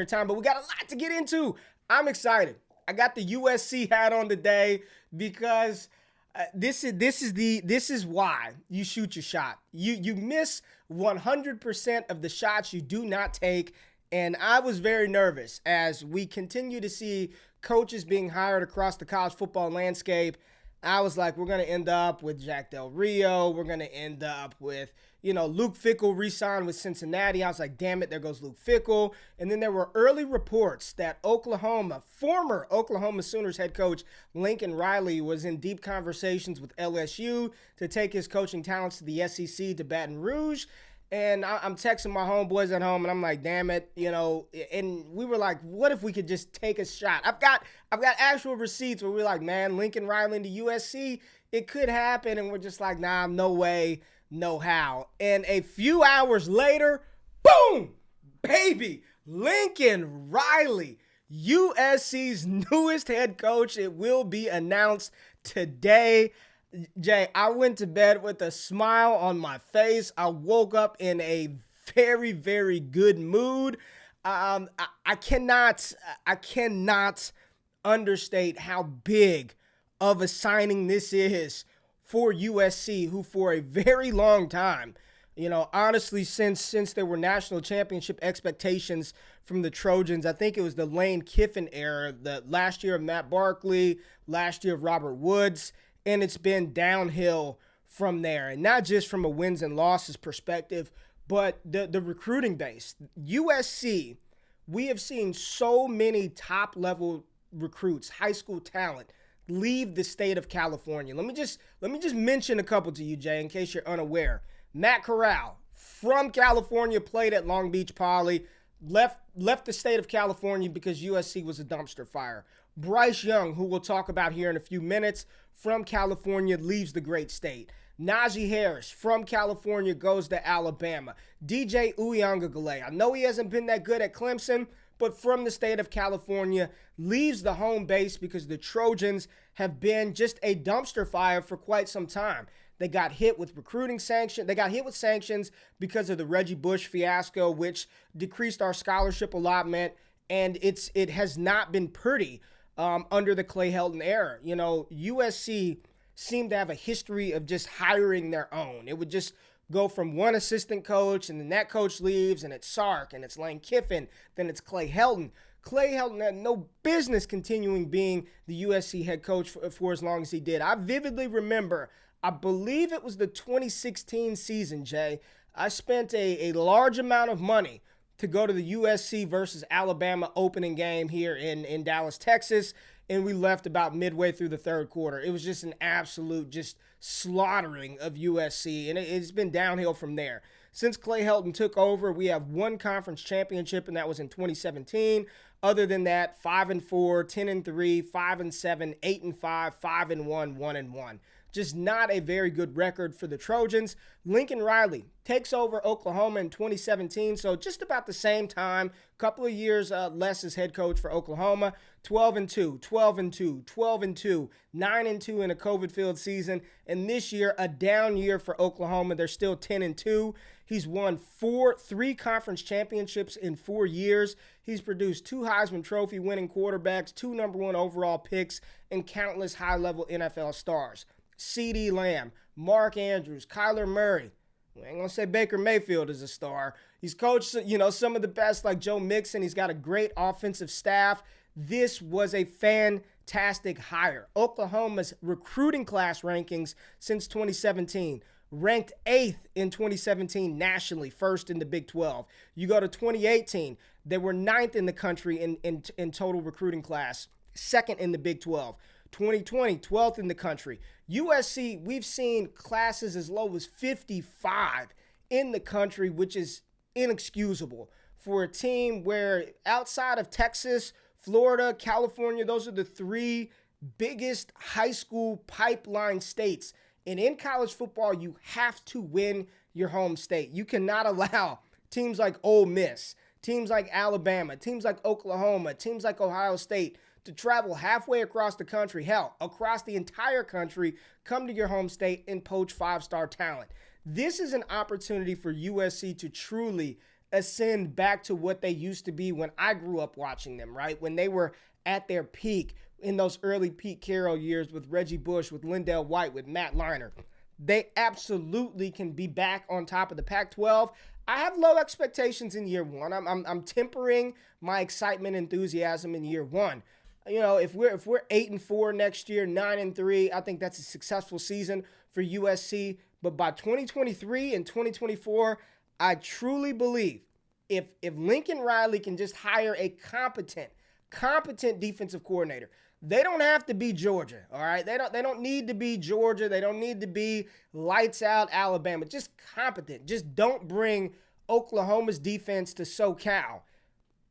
Time, but we got a lot to get into. I'm excited. I got the USC hat on today because this is why you shoot your shot. You miss 100% of the shots you do not take, and I was very nervous as we continue to see coaches being hired across the college football landscape. I was like, we're going to end up with Jack Del Rio. We're going to end up with, Luke Fickell re-signed with Cincinnati. I was like, damn it, there goes Luke Fickell. And then there were early reports that former Oklahoma Sooners head coach Lincoln Riley was in deep conversations with LSU to take his coaching talents to the SEC to Baton Rouge. And I'm texting my homeboys at home, and I'm like, damn it, and we were like, what if we could just take a shot? I've got actual receipts where we're like, man, Lincoln Riley into USC, it could happen. And we're just like, nah, no way, no how. And a few hours later, boom, baby, Lincoln Riley, USC's newest head coach. It will be announced today. Jay, I went to bed with a smile on my face. I woke up in a very, very good mood. I cannot understate how big of a signing this is for USC, who for a very long time, honestly, since there were national championship expectations from the Trojans, I think it was the Lane Kiffin era, the last year of Matt Barkley, last year of Robert Woods, and it's been downhill from there. And not just from a wins and losses perspective, but the recruiting base. USC, we have seen so many top-level recruits, high school talent, leave the state of California. Let me just mention a couple to you, Jay, in case you're unaware. Matt Corral, from California, played at Long Beach Poly, left the state of California because USC was a dumpster fire. Bryce Young, who we'll talk about here in a few minutes, from California, leaves the great state. Najee Harris, from California, goes to Alabama. DJ Uyunglele, I know he hasn't been that good at Clemson, but from the state of California, leaves the home base because the Trojans have been just a dumpster fire for quite some time. They got hit with recruiting sanctions. They got hit with sanctions because of the Reggie Bush fiasco, which decreased our scholarship allotment, and it has not been pretty under the Clay Helton era. USC seemed to have a history of just hiring their own. It would just go from one assistant coach, and then that coach leaves, and it's Sark, and it's Lane Kiffin, then it's Clay Helton. Clay Helton had no business continuing being the USC head coach for as long as he did. I vividly remember, I believe it was the 2016 season, Jay. I spent a large amount of money to go to the USC versus Alabama opening game here in Dallas, Texas, and we left about midway through the third quarter. It was just an absolute just slaughtering of USC, and it's been downhill from there. Since Clay Helton took over, we have one conference championship, and that was in 2017. Other than that, 5-4, 10-3, 5-7, 8-5, 5-1, 1-1. Just not a very good record for the Trojans. Lincoln Riley takes over Oklahoma in 2017, so just about the same time, couple of years less as head coach for Oklahoma. 12-2, 12-2, 12-2, 9-2 in a COVID-filled season, and this year a down year for Oklahoma. They're still 10-2. He's won three conference championships in 4 years. He's produced 2 Heisman Trophy winning quarterbacks, 2 number 1 overall picks, and countless high-level NFL stars. CeeDee Lamb, Mark Andrews, Kyler Murray. We ain't going to say Baker Mayfield is a star. He's coached, some of the best like Joe Mixon. He's got a great offensive staff. This was a fantastic hire. Oklahoma's recruiting class rankings since 2017. Ranked 8th in 2017 nationally, 1st in the Big 12. You go to 2018, they were 9th in the country in total recruiting class, 2nd in the Big 12. 2020, 12th in the country. USC, we've seen classes as low as 55 in the country, which is inexcusable for a team where outside of Texas, Florida, California, those are the 3 biggest high school pipeline states. And in college football, you have to win your home state. You cannot allow teams like Ole Miss, teams like Alabama, teams like Oklahoma, teams like Ohio State to travel halfway across the country, hell, across the entire country, come to your home state and poach 5-star talent. This is an opportunity for USC to truly ascend back to what they used to be when I grew up watching them, right? When they were at their peak in those early Pete Carroll years with Reggie Bush, with Lindell White, with Matt Leinart. They absolutely can be back on top of the Pac-12. I have low expectations in year one. I'm tempering my excitement, enthusiasm in year one. You know, if we're 8-4 next year, 9-3, I think that's a successful season for USC. But by 2023 and 2024, I truly believe if Lincoln Riley can just hire a competent defensive coordinator. They don't have to be Georgia, all right? They don't need to be Georgia. They don't need to be lights out Alabama. Just competent. Just don't bring Oklahoma's defense to SoCal.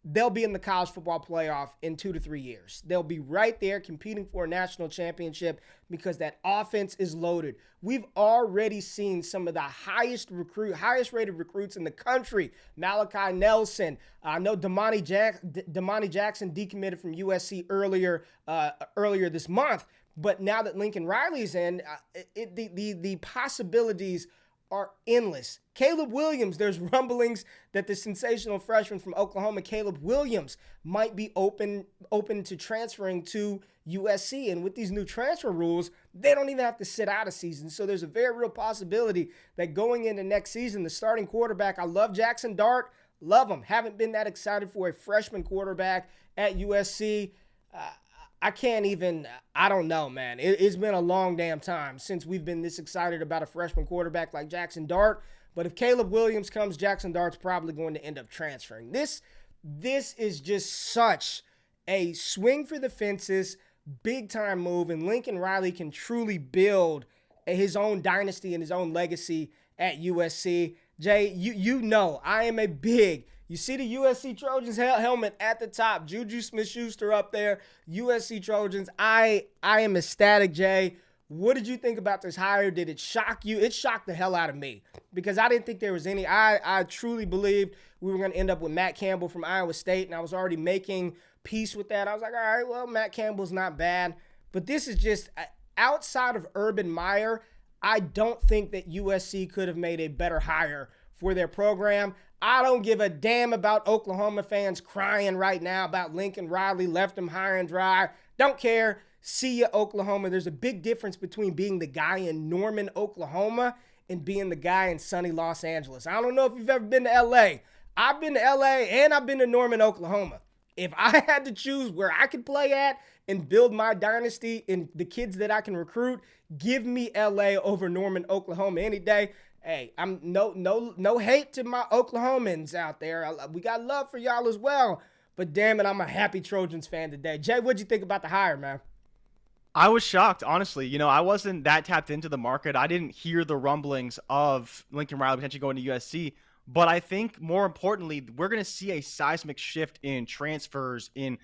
They'll be in the college football playoff in 2 to 3 years. They'll be right there competing for a national championship because that offense is loaded. We've already seen some of the highest rated recruits in the country. Malachi Nelson. I know Damani Jackson decommitted from USC earlier this month. But now that Lincoln Riley's in, the possibilities are endless. Caleb Williams, there's rumblings that the sensational freshman from Oklahoma, Caleb Williams, might be open to transferring to USC. And with these new transfer rules, they don't even have to sit out a season. So there's a very real possibility that going into next season, the starting quarterback, I love Jackson Dart, love him. Haven't been that excited for a freshman quarterback at USC. I don't know, man. It's been a long damn time since we've been this excited about a freshman quarterback like Jackson Dart. But if Caleb Williams comes, Jackson Dart's probably going to end up transferring. This is just such a swing for the fences, big-time move, and Lincoln Riley can truly build his own dynasty and his own legacy at USC. Jay, you know I am a big... You see the USC Trojans helmet at the top. Juju Smith-Schuster up there. USC Trojans. I am ecstatic, Jay. What did you think about this hire? Did it shock you? It shocked the hell out of me because I didn't think there was any. I truly believed we were going to end up with Matt Campbell from Iowa State, and I was already making peace with that. I was like, all right, well, Matt Campbell's not bad. But this is just outside of Urban Meyer, I don't think that USC could have made a better hire for their program. I don't give a damn about Oklahoma fans crying right now about Lincoln Riley, left them high and dry. Don't care. See ya, Oklahoma. There's a big difference between being the guy in Norman, Oklahoma, and being the guy in sunny Los Angeles. I don't know if you've ever been to L.A. I've been to L.A. and I've been to Norman, Oklahoma. If I had to choose where I could play at and build my dynasty and the kids that I can recruit, give me L.A. over Norman, Oklahoma any day. Hey, I'm no hate to my Oklahomans out there. We got love for y'all as well. But damn it, I'm a happy Trojans fan today. Jay, what'd you think about the hire, man? I was shocked, honestly. You know, I wasn't that tapped into the market. I didn't hear the rumblings of Lincoln Riley potentially going to USC. But I think more importantly, we're going to see a seismic shift in transfers, in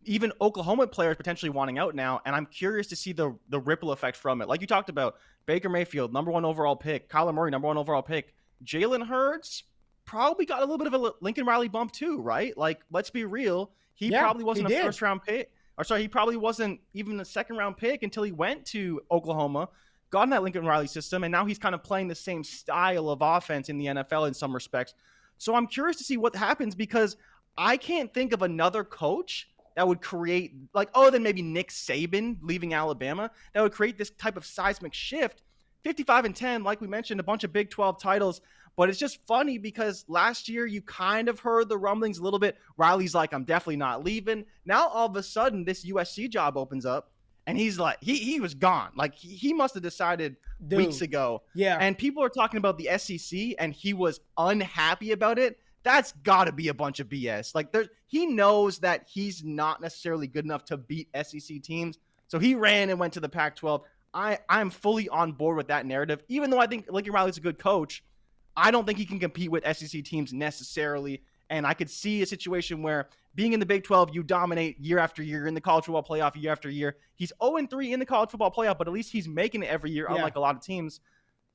even Oklahoma players potentially wanting out now. And I'm curious to see the ripple effect from it. Like you talked about, Baker Mayfield, number 1 overall pick. Kyler Murray, number 1 overall pick. Jalen Hurts probably got a little bit of a Lincoln Riley bump too, right? Like, let's be real. He probably wasn't a first-round pick. He probably wasn't even a second-round pick until he went to Oklahoma, got in that Lincoln Riley system, and now he's kind of playing the same style of offense in the NFL in some respects. So I'm curious to see what happens because I can't think of another coach that would create, like, other than maybe Nick Saban leaving Alabama, that would create this type of seismic shift. 55-10, like we mentioned, a bunch of Big 12 titles. But it's just funny because last year you kind of heard the rumblings a little bit. Riley's like, I'm definitely not leaving. Now all of a sudden this USC job opens up and he's like, he was gone. Like he must have decided weeks ago. Yeah. And people are talking about the SEC and he was unhappy about it. That's got to be a bunch of BS. Like he knows that he's not necessarily good enough to beat SEC teams. So he ran and went to the Pac-12. I'm fully on board with that narrative. Even though I think Lincoln Riley's a good coach, I don't think he can compete with SEC teams necessarily. And I could see a situation where being in the Big 12, you dominate year after year in the college football playoff year after year. He's 0-3 in the college football playoff, but at least he's making it every year, unlike a lot of teams.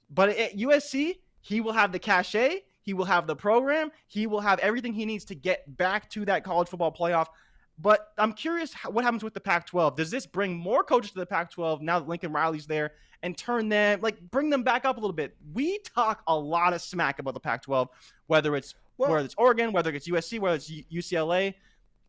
But at USC, he will have the cachet. He will have the program. He will have everything he needs to get back to that college football playoff. But I'm curious what happens with the Pac-12. Does this bring more coaches to the Pac-12 now that Lincoln Riley's there and turn them, like, bring them back up a little bit? We talk a lot of smack about the Pac-12, whether it's Well, whether it's Oregon, whether it's USC, whether it's UCLA.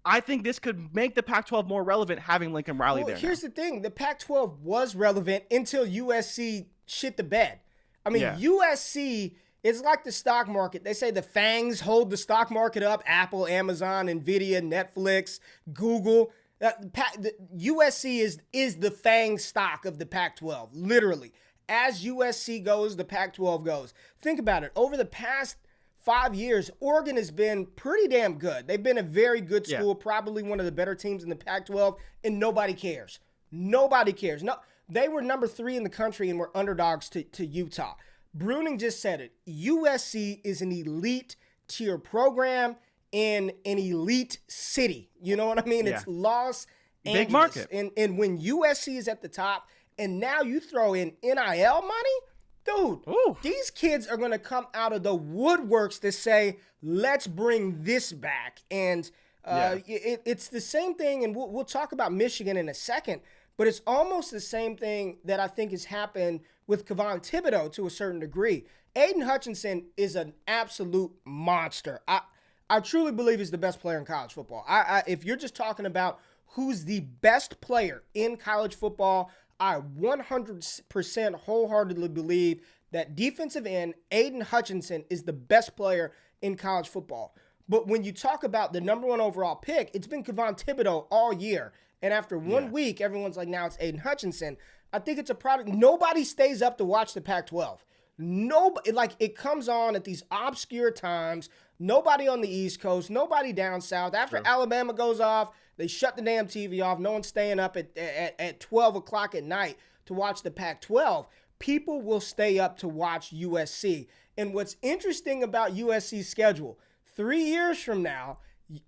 I think this could make the Pac-12 more relevant having Lincoln Riley there. Here's the thing. The Pac-12 was relevant until USC shit the bed. I mean, USC is like the stock market. They say the fangs hold the stock market up. Apple, Amazon, Nvidia, Netflix, Google. USC is the fang stock of the Pac-12, literally. As USC goes, the Pac-12 goes. Think about it. Over the past 5 years, Oregon has been pretty damn good. They've been a very good school, probably one of the better teams in the Pac-12, and nobody cares. Nobody cares. No, they were number 3 in the country and were underdogs to Utah. Bruning just said it. USC is an elite tier program in an elite city. You know what I mean? It's Los Angeles. Big market. And when USC is at the top, and now you throw in NIL money, dude, these kids are going to come out of the woodworks to say, let's bring this back. And it's the same thing, and we'll talk about Michigan in a second, but it's almost the same thing that I think has happened with Kevon Thibodeau to a certain degree. Aiden Hutchinson is an absolute monster. I truly believe he's the best player in college football. If you're just talking about who's the best player in college football, I 100% wholeheartedly believe that defensive end Aiden Hutchinson is the best player in college football. But when you talk about the number 1 overall pick, it's been Kevon Thibodeau all year. And after 1 week, everyone's like, now it's Aiden Hutchinson. I think it's a product. Nobody stays up to watch the Pac-12. Nobody, like, it comes on at these obscure times. Nobody on the East Coast, nobody down south. After Alabama goes off, they shut the damn TV off. No one's staying up at 12 o'clock at night to watch the Pac-12. People will stay up to watch USC. And what's interesting about USC's schedule, 3 years from now,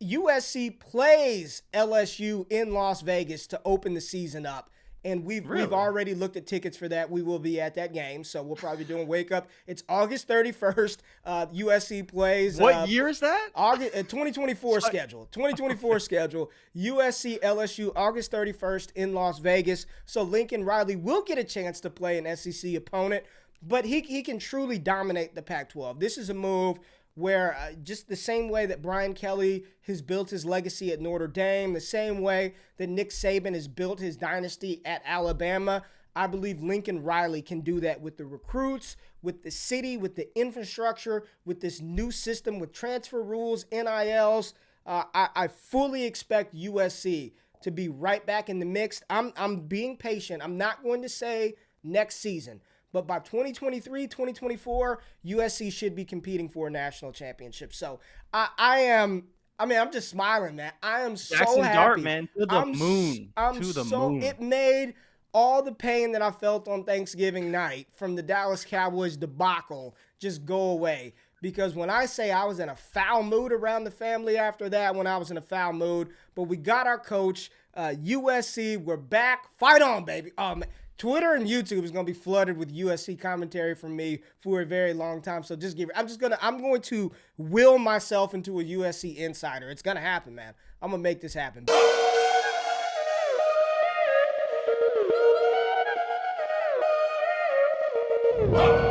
USC plays LSU in Las Vegas to open the season up. And we've already looked at tickets for that. We will be at that game, so we'll probably be doing Wake Up. It's August 31st. USC plays. What year is that? August 2024 schedule. 2024 schedule. USC LSU August 31st in Las Vegas. So Lincoln Riley will get a chance to play an SEC opponent, but he can truly dominate the Pac-12. This is a move where just the same way that Brian Kelly has built his legacy at Notre Dame, the same way that Nick Saban has built his dynasty at Alabama, I believe Lincoln Riley can do that with the recruits, with the city, with the infrastructure, with this new system, with transfer rules, NILs. I fully expect USC to be right back in the mix. I'm being patient. I'm not going to say next season. But by 2023, 2024, USC should be competing for a national championship. So I'm just smiling, man. I am so Jackson happy. Dart, man, to the moon. To the moon. It made all the pain that I felt on Thanksgiving night from the Dallas Cowboys debacle just go away. Because when I say I was in a foul mood around the family after that, when I was in a foul mood, but we got our coach, USC, we're back. Fight on, baby. Oh, man. Twitter and YouTube is going to be flooded with USC commentary from me for a very long time. So I'm going to will myself into a USC insider. It's going to happen, man. I'm going to make this happen. Whoa.